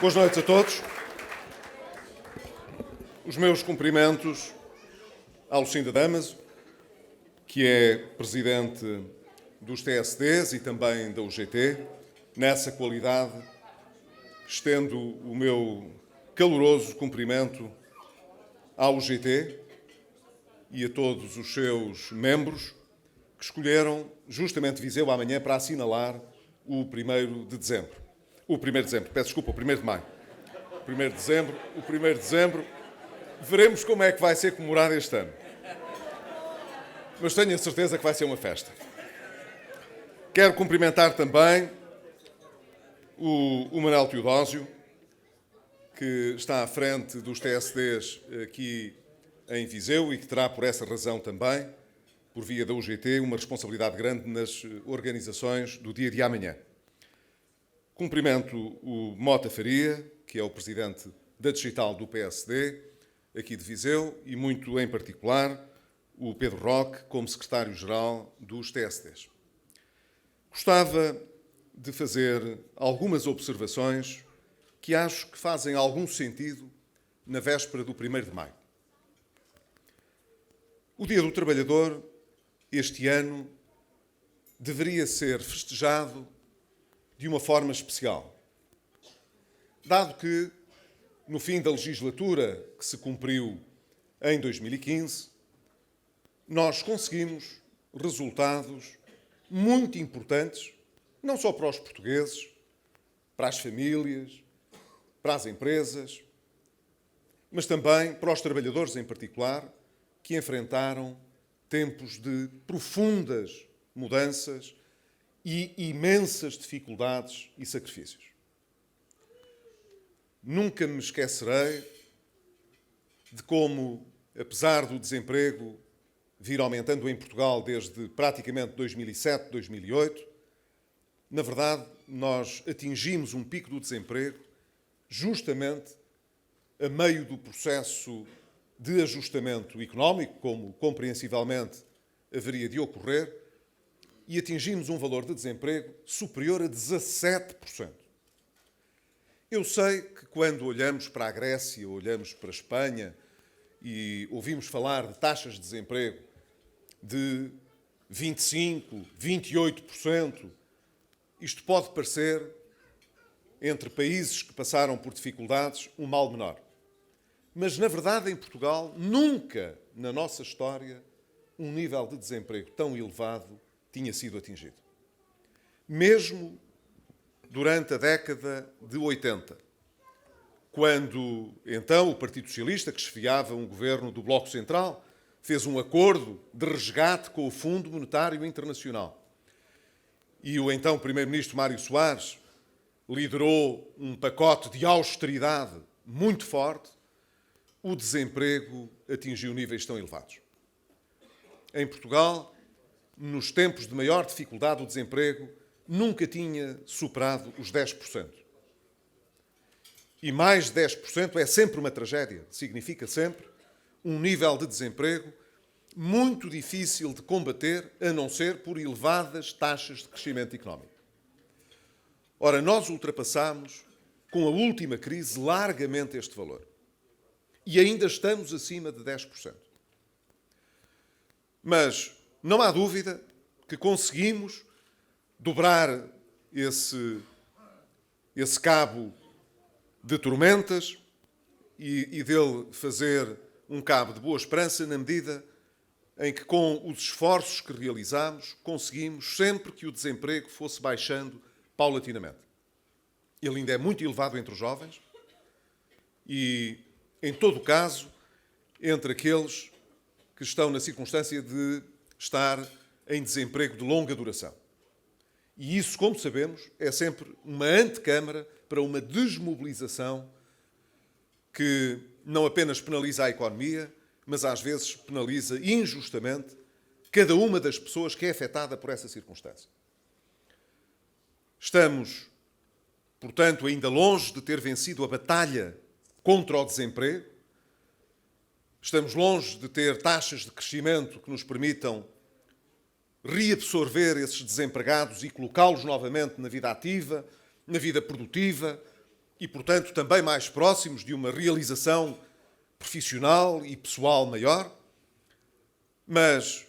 Boas noites a todos. Os meus cumprimentos à Lucinda Damaso, que é presidente dos TSDs e também da UGT. Nessa qualidade, estendo o meu caloroso cumprimento à UGT e a todos os seus membros que escolheram justamente Viseu amanhã para assinalar o 1º de dezembro. O 1º de dezembro, peço desculpa, o 1º de maio. O 1º de dezembro. Veremos como é que vai ser comemorado este ano. Mas tenho a certeza que vai ser uma festa. Quero cumprimentar também o Manuel Teodósio, que está à frente dos TSDs aqui em Viseu e que terá, por essa razão também, por via da UGT, uma responsabilidade grande nas organizações do dia de amanhã. Cumprimento o Mota Faria, que é o presidente da Digital do PSD, aqui de Viseu, e muito em particular o Pedro Roque, como secretário-geral dos TSDs. Gostava de fazer algumas observações que acho que fazem algum sentido na véspera do 1º de maio. O Dia do Trabalhador, este ano, deveria ser festejado de uma forma especial, dado que, no fim da legislatura que se cumpriu em 2015, nós conseguimos resultados muito importantes, não só para os portugueses, para as famílias, para as empresas, mas também para os trabalhadores em particular, que enfrentaram tempos de profundas mudanças e imensas dificuldades e sacrifícios. Nunca me esquecerei de como, apesar do desemprego vir aumentando em Portugal desde praticamente 2007, 2008, na verdade, nós atingimos um pico do desemprego justamente a meio do processo de ajustamento económico, como compreensivelmente haveria de ocorrer, e atingimos um valor de desemprego superior a 17%. Eu sei que quando olhamos para a Grécia, olhamos para a Espanha e ouvimos falar de taxas de desemprego de 25%, 28%, isto pode parecer, entre países que passaram por dificuldades, um mal menor. Mas, na verdade, em Portugal, nunca na nossa história um nível de desemprego tão elevado tinha sido atingido. Mesmo durante a década de 80, quando, então, o Partido Socialista, que chefiava um governo do Bloco Central, fez um acordo de resgate com o Fundo Monetário Internacional. E o então Primeiro-Ministro Mário Soares liderou um pacote de austeridade muito forte, o desemprego atingiu níveis tão elevados. Em Portugal, nos tempos de maior dificuldade, o desemprego nunca tinha superado os 10%. E mais de 10% é sempre uma tragédia. Significa sempre um nível de desemprego muito difícil de combater, a não ser por elevadas taxas de crescimento económico. Ora, nós ultrapassámos, com a última crise, largamente este valor. E ainda estamos acima de 10%. Mas não há dúvida que conseguimos dobrar esse cabo de tormentas e dele fazer um cabo de boa esperança na medida em que, com os esforços que realizamos, conseguimos sempre que o desemprego fosse baixando paulatinamente. Ele ainda é muito elevado entre os jovens e, em todo o caso, entre aqueles que estão na circunstância de estar em desemprego de longa duração. E isso, como sabemos, é sempre uma antecâmara para uma desmobilização que não apenas penaliza a economia, mas às vezes penaliza injustamente cada uma das pessoas que é afetada por essa circunstância. Estamos, portanto, ainda longe de ter vencido a batalha contra o desemprego. Estamos longe de ter taxas de crescimento que nos permitam reabsorver esses desempregados e colocá-los novamente na vida ativa, na vida produtiva e, portanto, também mais próximos de uma realização profissional e pessoal maior, mas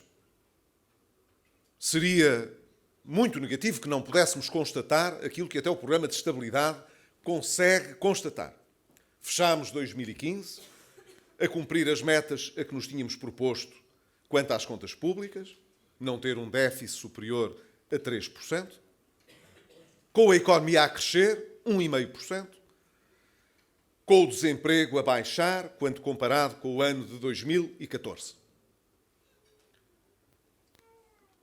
seria muito negativo que não pudéssemos constatar aquilo que até o Programa de Estabilidade consegue constatar. Fechámos 2015 a cumprir as metas a que nos tínhamos proposto quanto às contas públicas, não ter um déficit superior a 3%, com a economia a crescer 1,5%, com o desemprego a baixar quando comparado com o ano de 2014.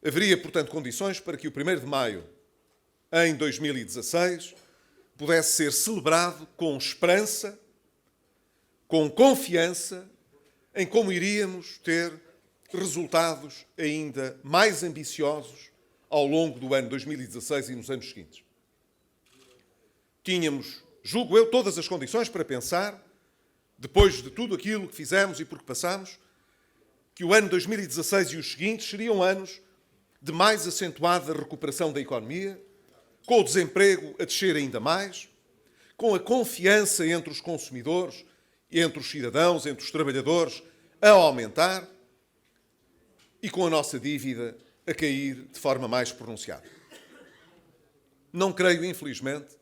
Haveria, portanto, condições para que o 1º de maio, em 2016, pudesse ser celebrado com esperança, com confiança, em como iríamos ter resultados ainda mais ambiciosos ao longo do ano 2016 e nos anos seguintes. Tínhamos, julgo eu, todas as condições para pensar, depois de tudo aquilo que fizemos e por que passamos, que o ano 2016 e os seguintes seriam anos de mais acentuada recuperação da economia, com o desemprego a descer ainda mais, com a confiança entre os consumidores, entre os cidadãos, entre os trabalhadores a aumentar e com a nossa dívida a cair de forma mais pronunciada. Não creio, infelizmente,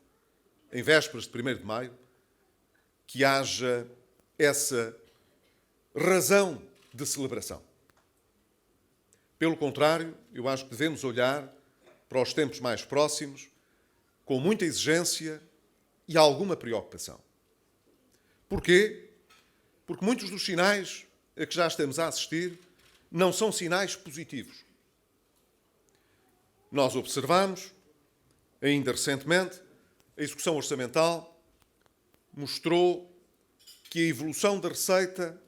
em vésperas de 1º de maio, que haja essa razão de celebração. Pelo contrário, eu acho que devemos olhar para os tempos mais próximos com muita exigência e alguma preocupação. Porquê? Porque muitos dos sinais a que já estamos a assistir não são sinais positivos. Nós observamos, ainda recentemente, a execução orçamental mostrou que a evolução da receita,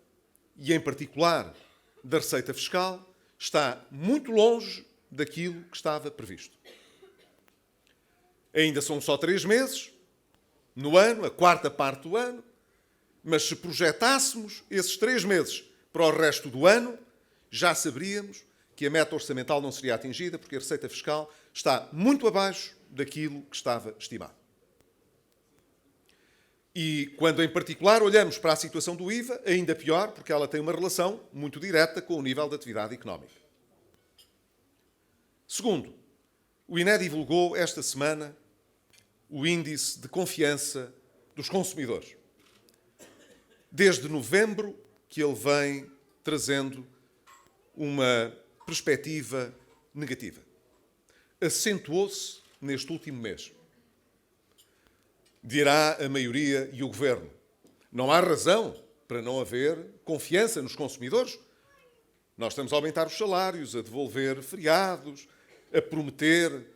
e em particular da receita fiscal, está muito longe daquilo que estava previsto. Ainda são só 3 meses no ano, a 4ª parte do ano, mas se projetássemos esses 3 meses para o resto do ano, já saberíamos que a meta orçamental não seria atingida, porque a receita fiscal está muito abaixo daquilo que estava estimado. E quando, em particular, olhamos para a situação do IVA, ainda pior, porque ela tem uma relação muito direta com o nível de atividade económica. Segundo, o INE divulgou esta semana o índice de confiança dos consumidores. Desde novembro que ele vem trazendo uma perspectiva negativa. Acentuou-se neste último mês. Dirá a maioria e o Governo. Não há razão para não haver confiança nos consumidores. Nós estamos a aumentar os salários, a devolver feriados, a prometer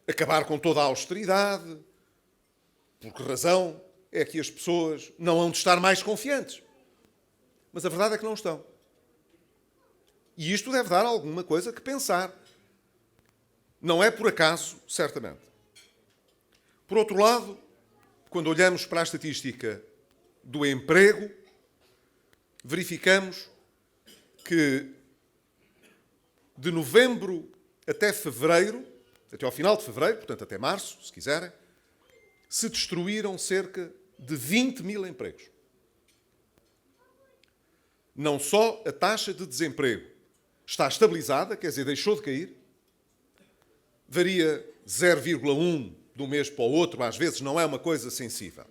acabar com toda a austeridade. Por que razão é que as pessoas não hão de estar mais confiantes? Mas a verdade é que não estão. E isto deve dar alguma coisa que pensar. Não é por acaso, certamente. Por outro lado, quando olhamos para a estatística do emprego, verificamos que de novembro até fevereiro, até ao final de fevereiro, portanto até março, se quiserem, se destruíram cerca de 20 mil empregos. Não só a taxa de desemprego está estabilizada, quer dizer, deixou de cair, varia 0,1 de um mês para o outro, às vezes não é uma coisa sensível.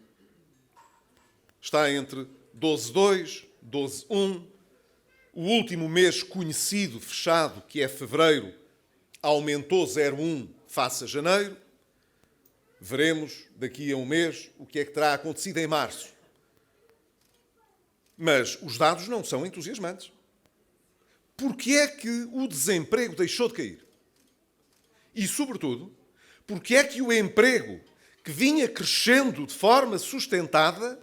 Está entre 12,2, 12,1. O último mês conhecido, fechado, que é fevereiro, aumentou 0,1 face a janeiro. Veremos daqui a um mês o que é que terá acontecido em março. Mas os dados não são entusiasmantes. Porquê é que o desemprego deixou de cair? E, sobretudo, porquê é que o emprego, que vinha crescendo de forma sustentada,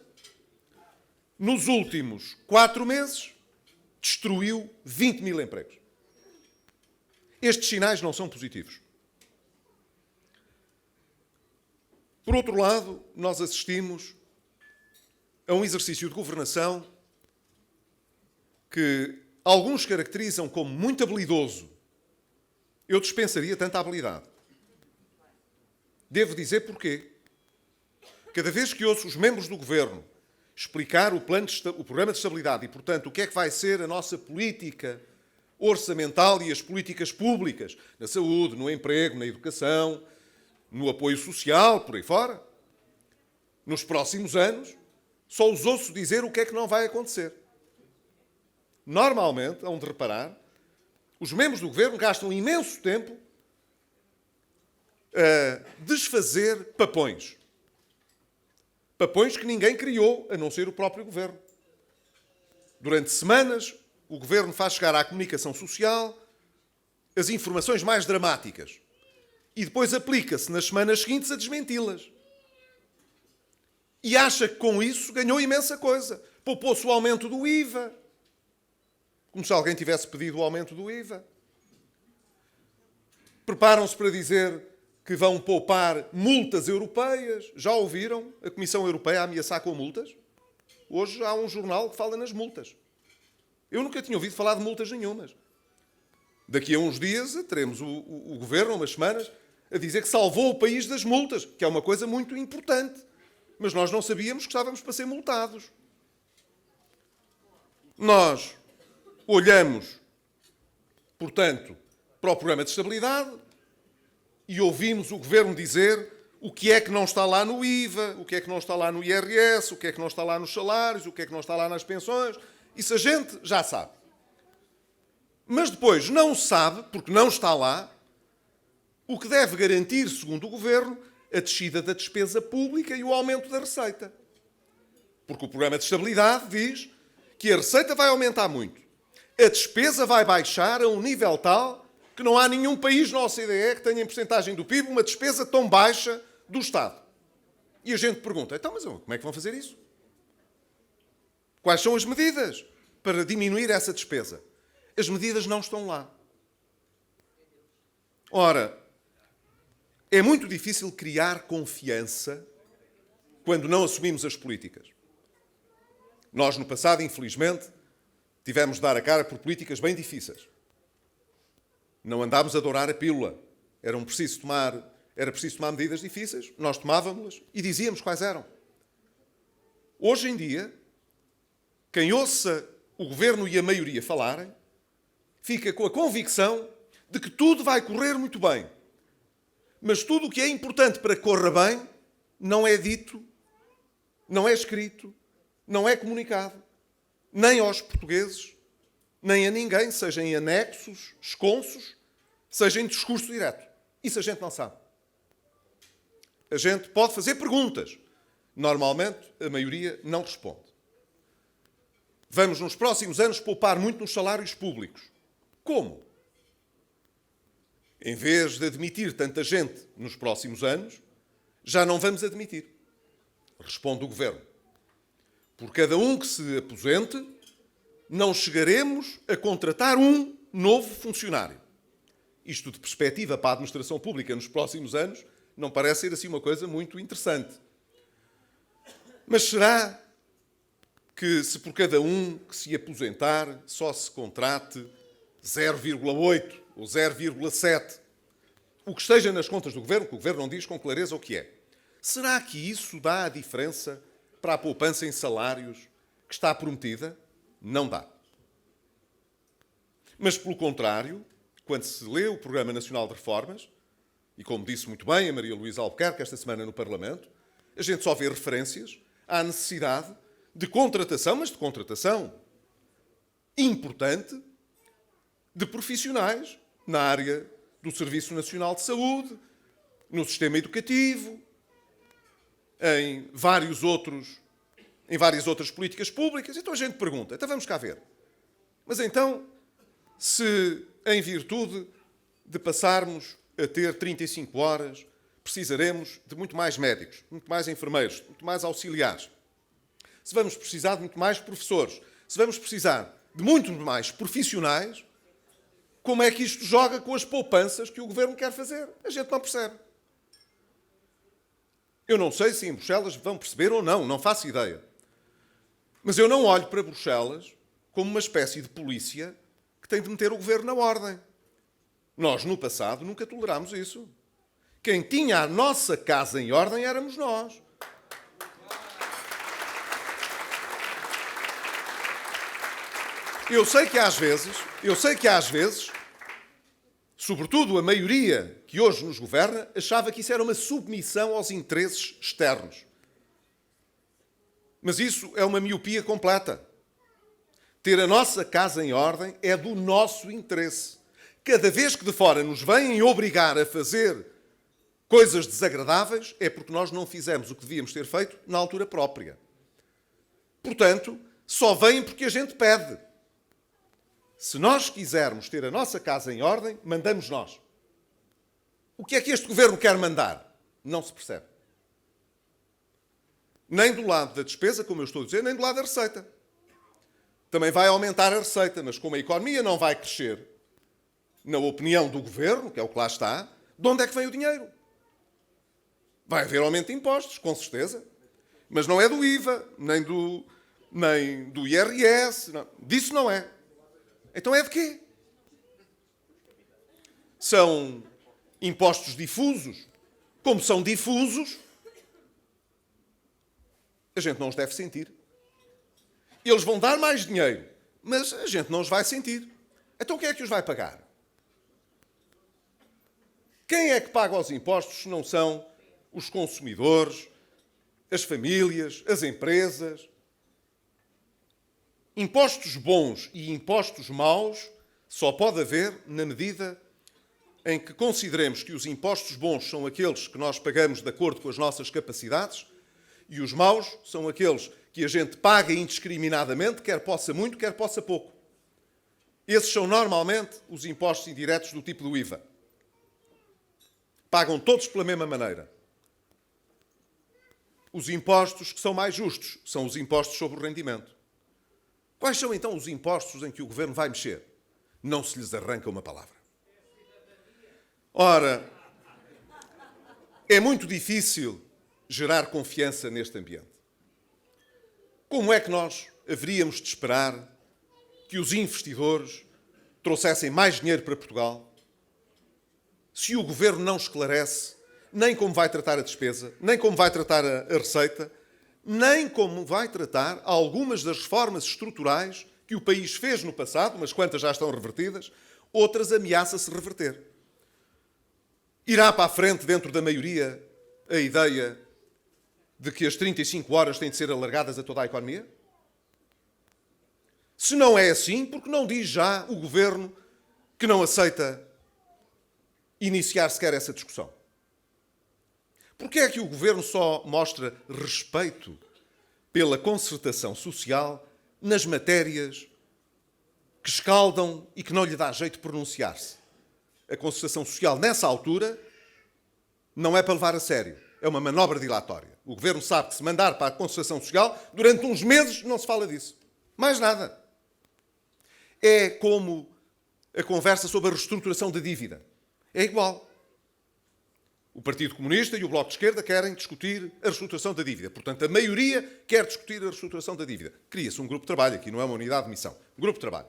nos últimos 4 meses, destruiu 20 mil empregos? Estes sinais não são positivos. Por outro lado, nós assistimos a um exercício de governação que alguns caracterizam como muito habilidoso. Eu dispensaria tanta habilidade. Devo dizer porquê. Cada vez que ouço os membros do Governo explicar o programa de estabilidade e, portanto, o que é que vai ser a nossa política orçamental e as políticas públicas na saúde, no emprego, na educação, no apoio social, por aí fora, nos próximos anos, só os ouço dizer o que é que não vai acontecer. Normalmente, hão de reparar, os membros do Governo gastam imenso tempo a desfazer papões. Papões que ninguém criou, a não ser o próprio Governo. Durante semanas, o Governo faz chegar à comunicação social as informações mais dramáticas e depois aplica-se nas semanas seguintes a desmenti-las. E acha que com isso ganhou imensa coisa. Poupou-se o aumento do IVA. Como se alguém tivesse pedido o aumento do IVA. Preparam-se para dizer que vão poupar multas europeias. Já ouviram a Comissão Europeia ameaçar com multas? Hoje há um jornal que fala nas multas. Eu nunca tinha ouvido falar de multas nenhumas. Daqui a uns dias teremos o Governo, umas semanas, a dizer que salvou o país das multas, que é uma coisa muito importante. Mas nós não sabíamos que estávamos para ser multados. Nós olhamos, portanto, para o programa de estabilidade e ouvimos o Governo dizer o que é que não está lá no IVA, o que é que não está lá no IRS, o que é que não está lá nos salários, o que é que não está lá nas pensões. Isso a gente já sabe. Mas depois não sabe, porque não está lá, o que deve garantir, segundo o Governo, a descida da despesa pública e o aumento da receita. Porque o programa de estabilidade diz que a receita vai aumentar muito. A despesa vai baixar a um nível tal que não há nenhum país na OCDE que tenha em percentagem do PIB uma despesa tão baixa do Estado. E a gente pergunta, então, mas como é que vão fazer isso? Quais são as medidas para diminuir essa despesa? As medidas não estão lá. Ora, é muito difícil criar confiança quando não assumimos as políticas. Nós, no passado, infelizmente, tivemos de dar a cara por políticas bem difíceis. Não andámos a dourar a pílula. Era preciso tomar medidas difíceis, nós tomávamos-las e dizíamos quais eram. Hoje em dia, quem ouça o Governo e a maioria falarem, fica com a convicção de que tudo vai correr muito bem. Mas tudo o que é importante para que corra bem não é dito, não é escrito, não é comunicado, nem aos portugueses, nem a ninguém, seja em anexos, esconsos, seja em discurso direto. Isso a gente não sabe. A gente pode fazer perguntas. Normalmente, a maioria não responde. Vamos, nos próximos anos, poupar muito nos salários públicos. Como? Em vez de admitir tanta gente nos próximos anos, já não vamos admitir. Responde o Governo. Por cada um que se aposente, não chegaremos a contratar um novo funcionário. Isto de perspectiva para a administração pública nos próximos anos não parece ser assim uma coisa muito interessante. Mas será que se por cada um que se aposentar só se contrate 0,8 ou 0,7, o que esteja nas contas do Governo, que o Governo não diz com clareza o que é, será que isso dá a diferença para a poupança em salários que está prometida? Não dá. Mas, pelo contrário, quando se lê o Programa Nacional de Reformas, e como disse muito bem a Maria Luísa Albuquerque esta semana no Parlamento, a gente só vê referências à necessidade de contratação, mas de contratação importante, de profissionais na área do Serviço Nacional de Saúde, no sistema educativo, em várias outras políticas públicas. Então a gente pergunta, então vamos cá ver. Mas então, se em virtude de passarmos a ter 35 horas, precisaremos de muito mais médicos, muito mais enfermeiros, muito mais auxiliares. Se vamos precisar de muito mais professores, se vamos precisar de muito mais profissionais, como é que isto joga com as poupanças que o Governo quer fazer? A gente não percebe. Eu não sei se em Bruxelas vão perceber ou não, não faço ideia. Mas eu não olho para Bruxelas como uma espécie de polícia que tem de meter o Governo na ordem. Nós, no passado, nunca tolerámos isso. Quem tinha a nossa casa em ordem éramos nós. Eu sei que às vezes, sobretudo a maioria que hoje nos governa, achava que isso era uma submissão aos interesses externos. Mas isso é uma miopia completa. Ter a nossa casa em ordem é do nosso interesse. Cada vez que de fora nos vêm obrigar a fazer coisas desagradáveis, é porque nós não fizemos o que devíamos ter feito na altura própria. Portanto, só vêm porque a gente pede. Se nós quisermos ter a nossa casa em ordem, mandamos nós. O que é que este governo quer mandar? Não se percebe. Nem do lado da despesa, como eu estou a dizer, nem do lado da receita. Também vai aumentar a receita, mas como a economia não vai crescer, na opinião do governo, que é o que lá está, de onde é que vem o dinheiro? Vai haver aumento de impostos, com certeza. Mas não é do IVA, nem do IRS, não. Disso não é. Então é de quê? São impostos difusos. Como são difusos, a gente não os deve sentir. Eles vão dar mais dinheiro, mas a gente não os vai sentir. Então quem é que os vai pagar? Quem é que paga os impostos se não são os consumidores, as famílias, as empresas? Impostos bons e impostos maus só pode haver na medida em que consideremos que os impostos bons são aqueles que nós pagamos de acordo com as nossas capacidades e os maus são aqueles que a gente paga indiscriminadamente, quer possa muito, quer possa pouco. Esses são normalmente os impostos indiretos do tipo do IVA. Pagam todos pela mesma maneira. Os impostos que são mais justos são os impostos sobre o rendimento. Quais são então os impostos em que o governo vai mexer? Não se lhes arranca uma palavra. Ora, é muito difícil gerar confiança neste ambiente. Como é que nós haveríamos de esperar que os investidores trouxessem mais dinheiro para Portugal se o governo não esclarece nem como vai tratar a despesa, nem como vai tratar a receita, nem como vai tratar algumas das reformas estruturais que o país fez no passado, umas quantas já estão revertidas, outras ameaça-se reverter. Irá para a frente, dentro da maioria, a ideia de que as 35 horas têm de ser alargadas a toda a economia? Se não é assim, por que não diz já o governo que não aceita iniciar sequer essa discussão? Porquê é que o governo só mostra respeito pela concertação social nas matérias que escaldam e que não lhe dá jeito de pronunciar-se? A concertação social, nessa altura, não é para levar a sério. É uma manobra dilatória. O governo sabe que se mandar para a concertação social, durante uns meses não se fala disso. Mais nada. É como a conversa sobre a reestruturação da dívida. É igual. O Partido Comunista e o Bloco de Esquerda querem discutir a reestruturação da dívida. Portanto, a maioria quer discutir a reestruturação da dívida. Cria-se um grupo de trabalho, aqui não é uma unidade de missão. Um grupo de trabalho.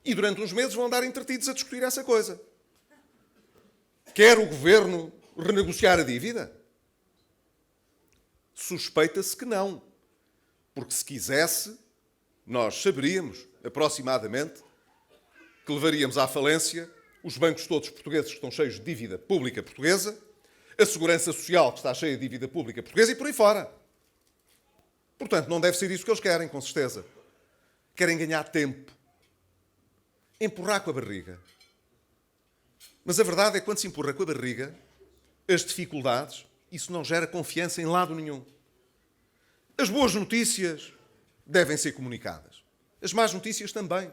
E durante uns meses vão andar entretidos a discutir essa coisa. Quer o governo renegociar a dívida? Suspeita-se que não. Porque se quisesse, nós saberíamos, aproximadamente, que levaríamos à falência os bancos todos portugueses que estão cheios de dívida pública portuguesa, a Segurança Social que está cheia de dívida pública portuguesa e por aí fora. Portanto, não deve ser isso que eles querem, com certeza. Querem ganhar tempo. Empurrar com a barriga. Mas a verdade é que quando se empurra com a barriga, as dificuldades, isso não gera confiança em lado nenhum. As boas notícias devem ser comunicadas. As más notícias também.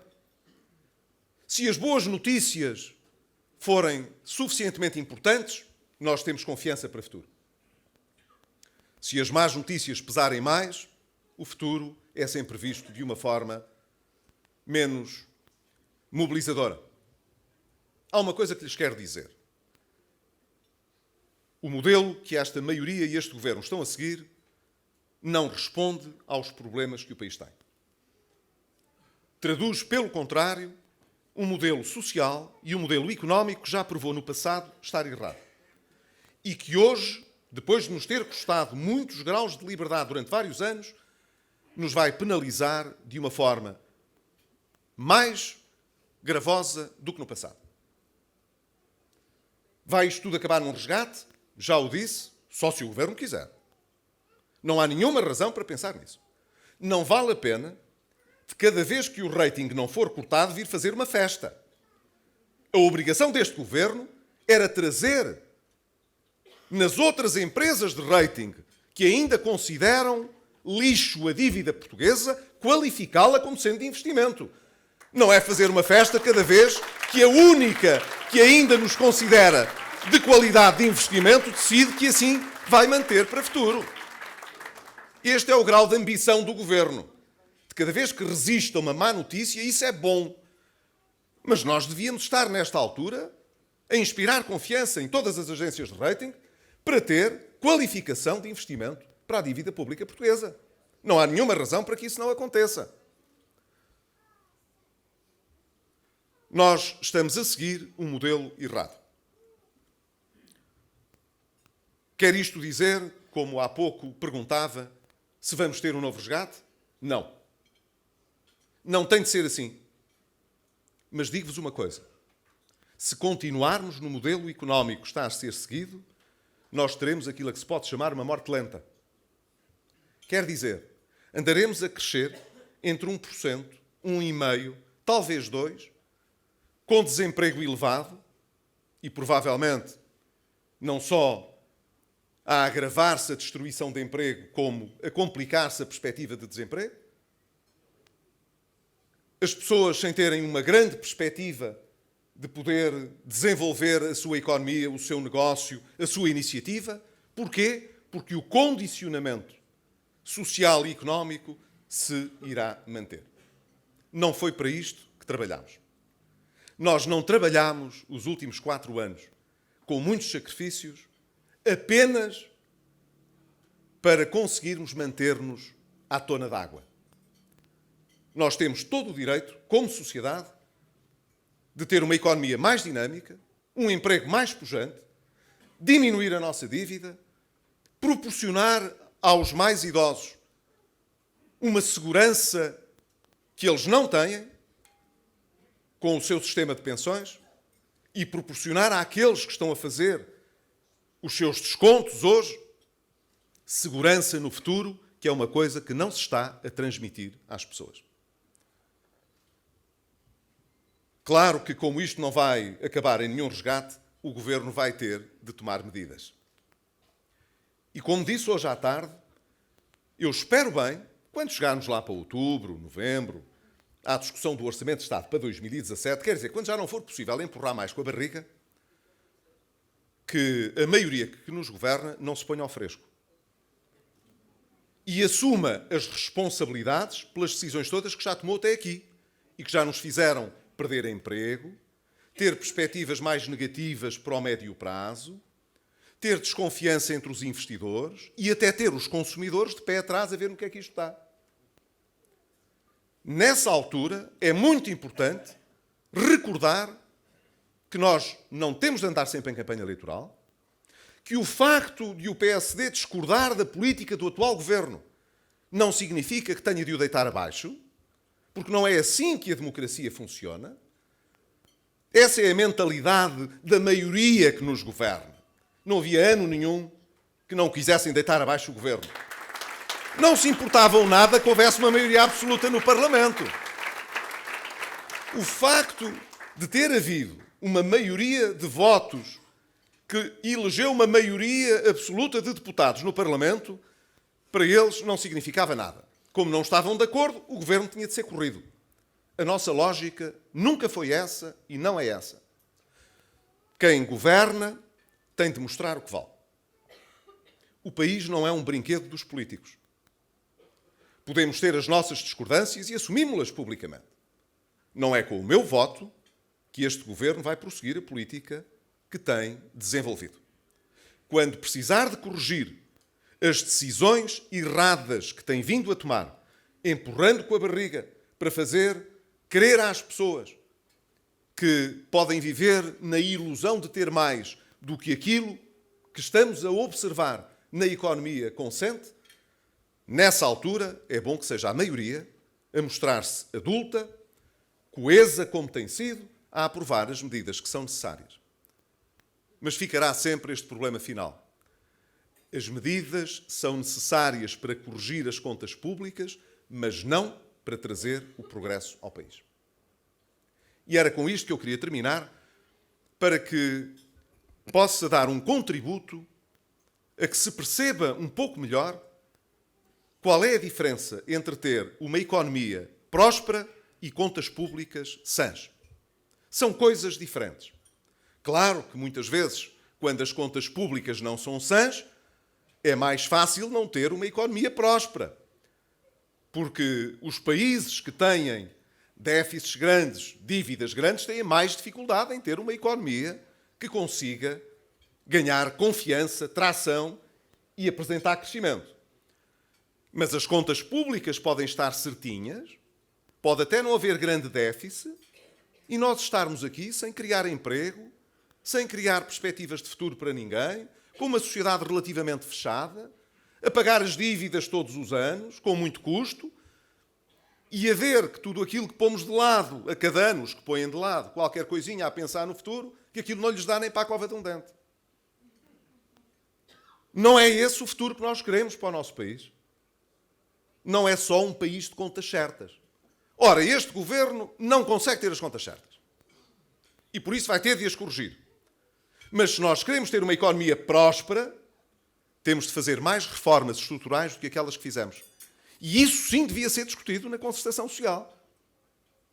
Se as boas notícias forem suficientemente importantes, nós temos confiança para o futuro. Se as más notícias pesarem mais, o futuro é sempre visto de uma forma menos mobilizadora. Há uma coisa que lhes quero dizer. O modelo que esta maioria e este governo estão a seguir não responde aos problemas que o país tem. Traduz, pelo contrário, um modelo social e um modelo económico que já provou no passado estar errado. E que hoje, depois de nos ter custado muitos graus de liberdade durante vários anos, nos vai penalizar de uma forma mais gravosa do que no passado. Vai isto tudo acabar num resgate? Já o disse, só se o Governo quiser. Não há nenhuma razão para pensar nisso. Não vale a pena, de cada vez que o rating não for cortado, vir fazer uma festa. A obrigação deste Governo era trazer, nas outras empresas de rating que ainda consideram lixo a dívida portuguesa, qualificá-la como sendo de investimento. Não é fazer uma festa cada vez que a única que ainda nos considera de qualidade de investimento decide que assim vai manter para o futuro. Este é o grau de ambição do Governo. De cada vez que resiste a uma má notícia, isso é bom. Mas nós devíamos estar, nesta altura, a inspirar confiança em todas as agências de rating para ter qualificação de investimento para a dívida pública portuguesa. Não há nenhuma razão para que isso não aconteça. Nós estamos a seguir um modelo errado. Quer isto dizer, como há pouco perguntava, se vamos ter um novo resgate? Não. Não tem de ser assim. Mas digo-vos uma coisa. Se continuarmos no modelo económico que está a ser seguido, nós teremos aquilo a que se pode chamar uma morte lenta. Quer dizer, andaremos a crescer entre 1%, 1,5%, talvez 2%, com desemprego elevado e, provavelmente, não só a agravar-se a destruição de emprego, como a complicar-se a perspectiva de desemprego. As pessoas sem terem uma grande perspectiva de poder desenvolver a sua economia, o seu negócio, a sua iniciativa. Porquê? Porque o condicionamento social e económico se irá manter. Não foi para isto que trabalhámos. Nós não trabalhámos os últimos 4 anos com muitos sacrifícios apenas para conseguirmos manter-nos à tona d'água. Nós temos todo o direito, como sociedade, de ter uma economia mais dinâmica, um emprego mais pujante, diminuir a nossa dívida, proporcionar aos mais idosos uma segurança que eles não têm com o seu sistema de pensões e proporcionar àqueles que estão a fazer os seus descontos hoje segurança no futuro, que é uma coisa que não se está a transmitir às pessoas. Claro que, como isto não vai acabar em nenhum resgate, o Governo vai ter de tomar medidas. E como disse hoje à tarde, eu espero bem, quando chegarmos lá para outubro, novembro, à discussão do Orçamento de Estado para 2017, quer dizer, quando já não for possível empurrar mais com a barriga, que a maioria que nos governa não se ponha ao fresco. E assuma as responsabilidades pelas decisões todas que já tomou até aqui e que já nos fizeram perder emprego, ter perspectivas mais negativas para o médio prazo, ter desconfiança entre os investidores e até ter os consumidores de pé atrás a ver no que é que isto está. Nessa altura, é muito importante recordar que nós não temos de andar sempre em campanha eleitoral, que o facto de o PSD discordar da política do atual Governo não significa que tenha de o deitar abaixo, porque não é assim que a democracia funciona. Essa é a mentalidade da maioria que nos governa. Não havia ano nenhum que não quisessem deitar abaixo o Governo. Não se importavam nada que houvesse uma maioria absoluta no Parlamento. O facto de ter havido uma maioria de votos que elegeu uma maioria absoluta de deputados no Parlamento, para eles não significava nada. Como não estavam de acordo, o Governo tinha de ser corrido. A nossa lógica nunca foi essa e não é essa. Quem governa tem de mostrar o que vale. O país não é um brinquedo dos políticos. Podemos ter as nossas discordâncias e assumimos-las publicamente. Não é com o meu voto que este Governo vai prosseguir a política que tem desenvolvido. Quando precisar de corrigir as decisões erradas que tem vindo a tomar, empurrando com a barriga para fazer crer às pessoas que podem viver na ilusão de ter mais do que aquilo que estamos a observar na economia consente, nessa altura é bom que seja a maioria a mostrar-se adulta, coesa como tem sido, a aprovar as medidas que são necessárias. Mas ficará sempre este problema final. As medidas são necessárias para corrigir as contas públicas, mas não para trazer o progresso ao país. E era com isto que eu queria terminar, para que possa dar um contributo a que se perceba um pouco melhor qual é a diferença entre ter uma economia próspera e contas públicas sãs. São coisas diferentes. Claro que muitas vezes, quando as contas públicas não são sãs, é mais fácil não ter uma economia próspera. Porque os países que têm déficits grandes, dívidas grandes, têm mais dificuldade em ter uma economia que consiga ganhar confiança, tração e apresentar crescimento. Mas as contas públicas podem estar certinhas, pode até não haver grande déficit, e nós estarmos aqui sem criar emprego, sem criar perspectivas de futuro para ninguém, com uma sociedade relativamente fechada, a pagar as dívidas todos os anos, com muito custo, e a ver que tudo aquilo que pomos de lado, a cada ano os que põem de lado qualquer coisinha a pensar no futuro, que aquilo não lhes dá nem para a cova de um dente. Não é esse o futuro que nós queremos para o nosso país. Não é só um país de contas certas. Ora, este governo não consegue ter as contas certas. E por isso vai ter de as corrigir. Mas se nós queremos ter uma economia próspera, temos de fazer mais reformas estruturais do que aquelas que fizemos. E isso sim devia ser discutido na concertação social.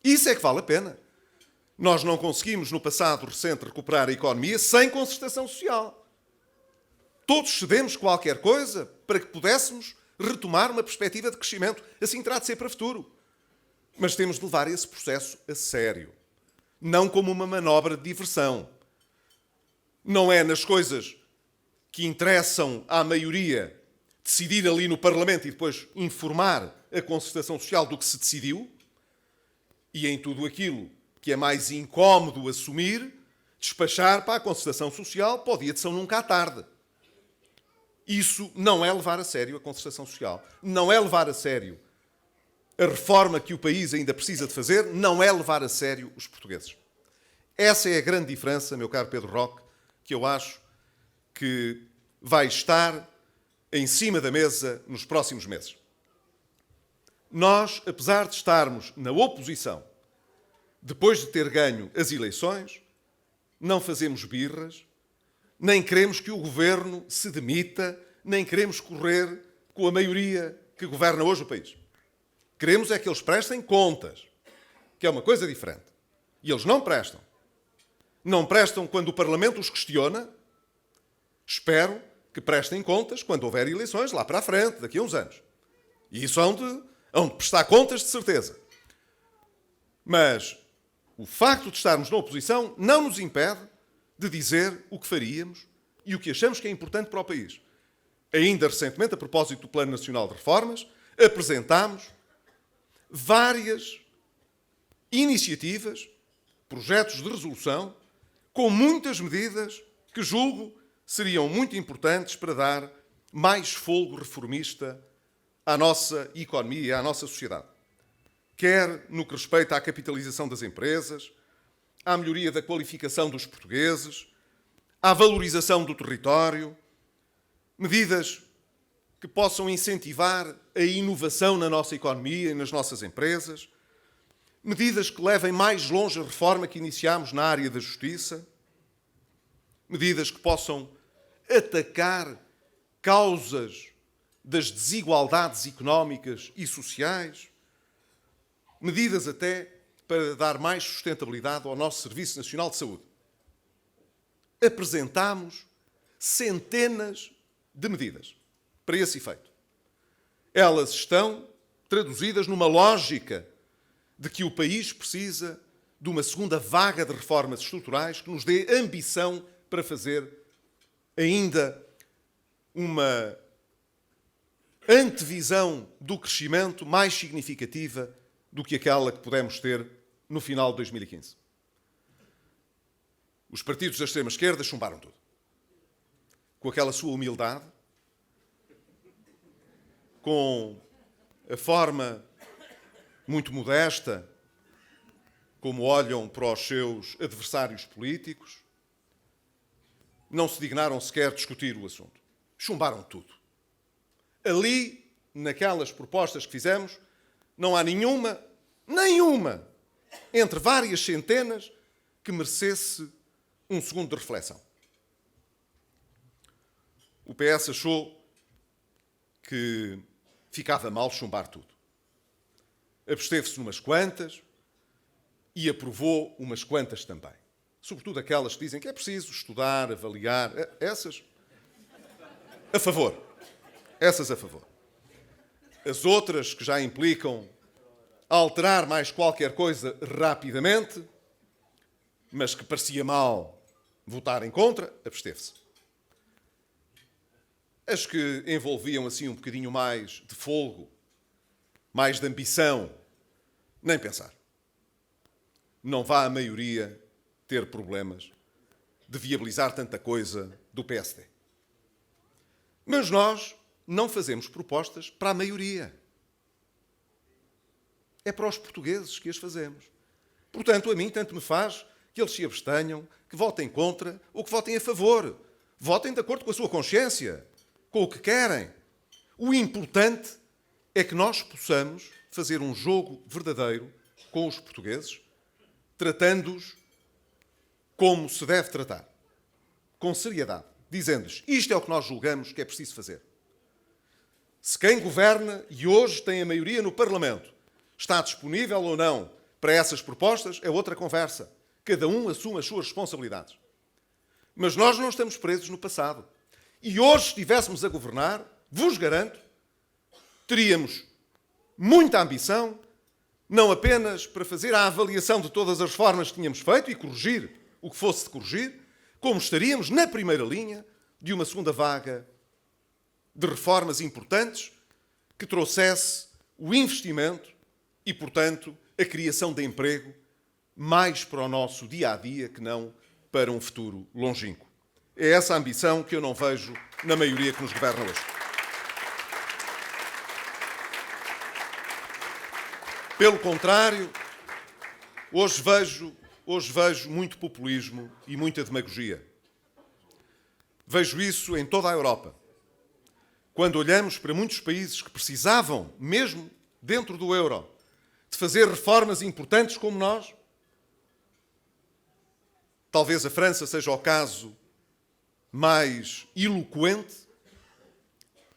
Isso é que vale a pena. Nós não conseguimos, no passado recente, recuperar a economia sem concertação social. Todos cedemos qualquer coisa para que pudéssemos retomar uma perspectiva de crescimento. Assim terá de ser para o futuro. Mas temos de levar esse processo a sério. Não como uma manobra de diversão. Não é nas coisas que interessam à maioria decidir ali no Parlamento e depois informar a concertação social do que se decidiu, e em tudo aquilo que é mais incómodo assumir, despachar para a concertação social para o dia de São Nunca à tarde. Isso não é levar a sério a concertação social. Não é levar a sério a reforma que o país ainda precisa de fazer, não é levar a sério os portugueses. Essa é a grande diferença, meu caro Pedro Roque, que eu acho que vai estar em cima da mesa nos próximos meses. Nós, apesar de estarmos na oposição, depois de ter ganho as eleições, não fazemos birras, nem queremos que o governo se demita, nem queremos correr com a maioria que governa hoje o país. Queremos é que eles prestem contas, que é uma coisa diferente. E eles não prestam. Não prestam quando o Parlamento os questiona. Espero que prestem contas quando houver eleições lá para a frente, daqui a uns anos. E isso hão de prestar contas de certeza. Mas o facto de estarmos na oposição não nos impede de dizer o que faríamos e o que achamos que é importante para o país. Ainda recentemente, a propósito do Plano Nacional de Reformas, apresentámos várias iniciativas, projetos de resolução, com muitas medidas que julgo seriam muito importantes para dar mais fôlego reformista à nossa economia e à nossa sociedade. Quer no que respeita à capitalização das empresas, à melhoria da qualificação dos portugueses, à valorização do território, medidas que possam incentivar a inovação na nossa economia e nas nossas empresas, medidas que levem mais longe a reforma que iniciámos na área da justiça, medidas que possam atacar causas das desigualdades económicas e sociais, medidas até para dar mais sustentabilidade ao nosso Serviço Nacional de Saúde. Apresentámos centenas de medidas para esse efeito. Elas estão traduzidas numa lógica de que o país precisa de uma segunda vaga de reformas estruturais que nos dê ambição para fazer ainda uma antevisão do crescimento mais significativa do que aquela que pudemos ter no final de 2015. Os partidos da extrema-esquerda chumbaram tudo. Com aquela sua humildade, com a forma muito modesta como olham para os seus adversários políticos, não se dignaram sequer discutir o assunto. Chumbaram tudo. Ali, naquelas propostas que fizemos, não há nenhuma, entre várias centenas, que merecesse um segundo de reflexão. O PS achou que ficava mal chumbar tudo. Absteve-se numas quantas e aprovou umas quantas também. Sobretudo aquelas que dizem que é preciso estudar, avaliar. Essas, a favor. Essas a favor. As outras, que já implicam alterar mais qualquer coisa rapidamente, mas que parecia mal votar em contra, absteve-se. As que envolviam assim um bocadinho mais de folgo, mais de ambição, nem pensar. Não vá a maioria ter problemas de viabilizar tanta coisa do PSD. Mas nós não fazemos propostas para a maioria. É para os portugueses que as fazemos. Portanto, a mim tanto me faz que eles se abstenham, que votem contra ou que votem a favor. Votem de acordo com a sua consciência, com o que querem. O importante é que nós possamos fazer um jogo verdadeiro com os portugueses, tratando-os como se deve tratar, com seriedade, dizendo-lhes isto é o que nós julgamos que é preciso fazer. Se quem governa e hoje tem a maioria no Parlamento está disponível ou não para essas propostas, é outra conversa. Cada um assume as suas responsabilidades. Mas nós não estamos presos no passado. E hoje, se estivéssemos a governar, vos garanto, teríamos muita ambição, não apenas para fazer a avaliação de todas as reformas que tínhamos feito e corrigir o que fosse de corrigir, como estaríamos na primeira linha de uma segunda vaga de reformas importantes que trouxesse o investimento e, portanto, a criação de emprego mais para o nosso dia-a-dia que não para um futuro longínquo. É essa a ambição que eu não vejo na maioria que nos governa hoje. Pelo contrário, hoje vejo muito populismo e muita demagogia. Vejo isso em toda a Europa. Quando olhamos para muitos países que precisavam, mesmo dentro do euro, de fazer reformas importantes como nós, talvez a França seja o caso mais eloquente,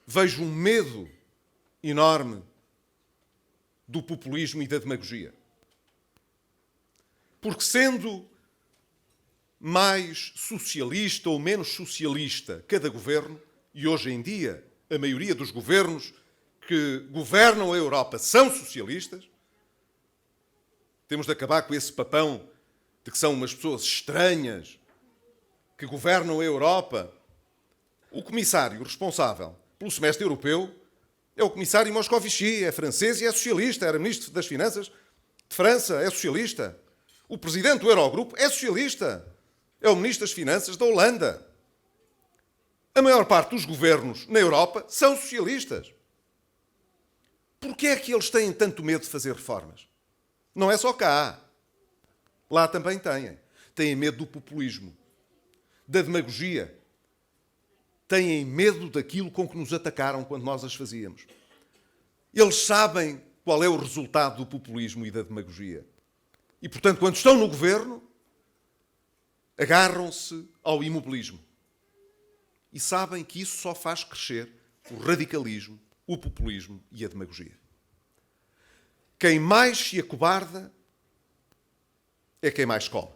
vejo um medo enorme do populismo e da demagogia. Porque sendo mais socialista ou menos socialista cada governo, e hoje em dia a maioria dos governos que governam a Europa são socialistas, temos de acabar com esse papão de que são umas pessoas estranhas que governam a Europa. O comissário responsável pelo semestre europeu é o comissário Moscovici, é francês e é socialista, era ministro das Finanças de França, é socialista. O presidente do Eurogrupo é socialista, é o ministro das Finanças da Holanda. A maior parte dos governos na Europa são socialistas. Porquê é que eles têm tanto medo de fazer reformas? Não é só cá. Lá também têm. Têm medo do populismo, da demagogia. Têm medo daquilo com que nos atacaram quando nós as fazíamos. Eles sabem qual é o resultado do populismo e da demagogia. E, portanto, quando estão no governo, agarram-se ao imobilismo. E sabem que isso só faz crescer o radicalismo, o populismo e a demagogia. Quem mais se acobarda é quem mais come.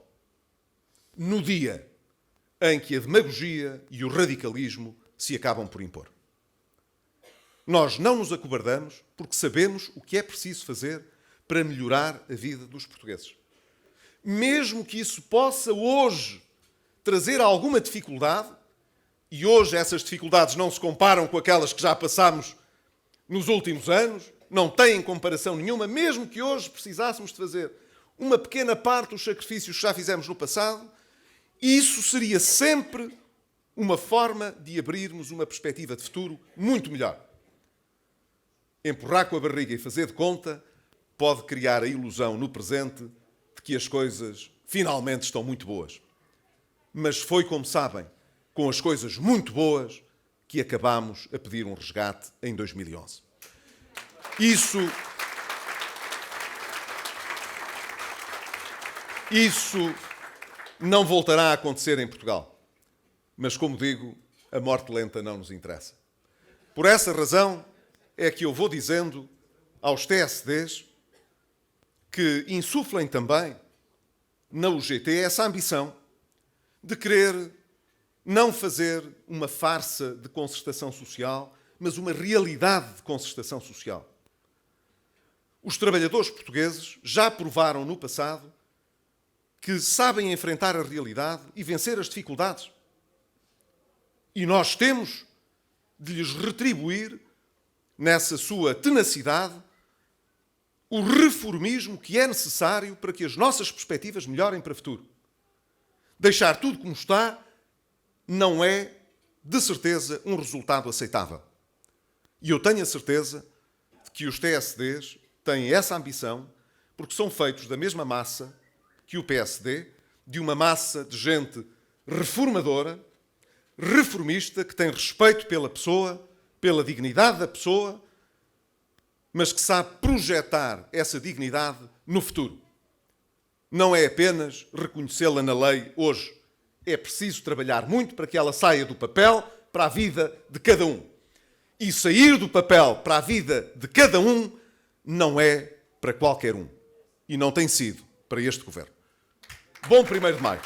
No dia em que a demagogia e o radicalismo se acabam por impor. Nós não nos acobardamos porque sabemos o que é preciso fazer para melhorar a vida dos portugueses. Mesmo que isso possa hoje trazer alguma dificuldade, e hoje essas dificuldades não se comparam com aquelas que já passámos nos últimos anos, não têm comparação nenhuma, mesmo que hoje precisássemos de fazer uma pequena parte dos sacrifícios que já fizemos no passado, isso seria sempre uma forma de abrirmos uma perspectiva de futuro muito melhor. Empurrar com a barriga e fazer de conta pode criar a ilusão no presente de que as coisas finalmente estão muito boas. Mas foi, como sabem, com as coisas muito boas que acabámos a pedir um resgate em 2011. Isso não voltará a acontecer em Portugal. Mas, como digo, a morte lenta não nos interessa. Por essa razão é que eu vou dizendo aos TSDs que insuflem também na UGT essa ambição de querer não fazer uma farsa de concertação social, mas uma realidade de concertação social. Os trabalhadores portugueses já provaram no passado que sabem enfrentar a realidade e vencer as dificuldades. E nós temos de lhes retribuir, nessa sua tenacidade, o reformismo que é necessário para que as nossas perspectivas melhorem para o futuro. Deixar tudo como está não é, de certeza, um resultado aceitável. E eu tenho a certeza de que os TSDs têm essa ambição, porque são feitos da mesma massa que o PSD, de uma massa de gente reformadora, reformista, que tem respeito pela pessoa, pela dignidade da pessoa, mas que sabe projetar essa dignidade no futuro. Não é apenas reconhecê-la na lei hoje. É preciso trabalhar muito para que ela saia do papel para a vida de cada um. E sair do papel para a vida de cada um não é para qualquer um. E não tem sido para este governo. Bom 1º de Maio.